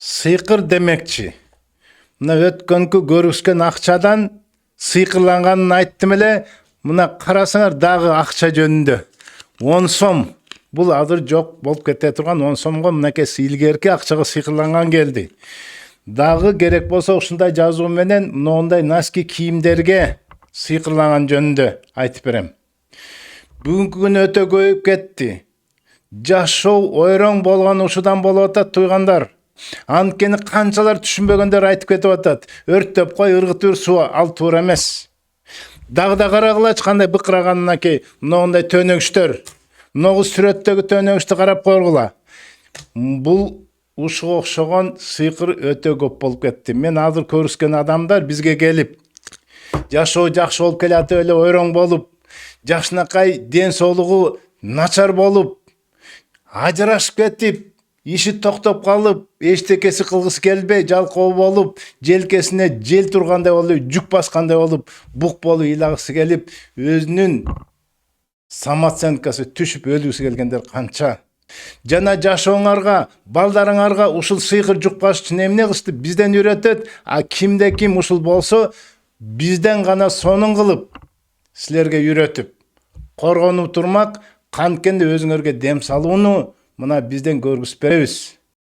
Сыйкыр демекчи. Мына өткөнкү көрүшкөн акчадан сыйкырланганын айттым эле. Мына карасаңар дагы акча жөнүндө 10 сом. Бул азыр жок болуп кете турган 10 сомго мынакей илгерки акчага сыйкырланган келди. Дагы керек болсо ушундай жазуу менен мындай носки кийимдерге сыйкырланган жөнүндө айтып берем. Бүгүнкү күнү өтө көбөйүп кетти. Жашоо ойроң болгон ушудан болуп атат туйгандар. Анткени канчалар түшүнбөгөндөр айтып кетип атат. Өрттөп кой, ыргытыр суу ал туура эмес. Дагы да карагылачы кандай быкыраганына ки, мындай төнөгүчтөр. Мынагы сүрөттөгү төнөгүчтү карап койгула. Бул ушуга окшогон сыйкыр өтө көп болуп кетти. Мен азыр көрүскөн адамдар бизге келип, жашоо жакшы болуп келатып эле ойроң болуп, жакшынакай ден соолугу начар болуп, ажырашып кетип, иши токтоп калып, эчтекеси кылгысы келбей, жалкоо болуп, желкесине жел тургандай болуп, жүк баскандай болуп, бук болуп ыйлагысы келип, өзүнүн самооценкасы түшүп өлгүсү келгендер канча. Жана жашооңарга, балдарыңарга ушул сыйкыр жукпаш үчүн эмне кылышты? Бизден үйрөтөт, а кимде ким ушул болсо, бизден гана сонун кылып, силерге үйрөтүп, коргонуп турмак, канткенде өзүңөргө дем салууну мына бизден көргүзүп беребиз.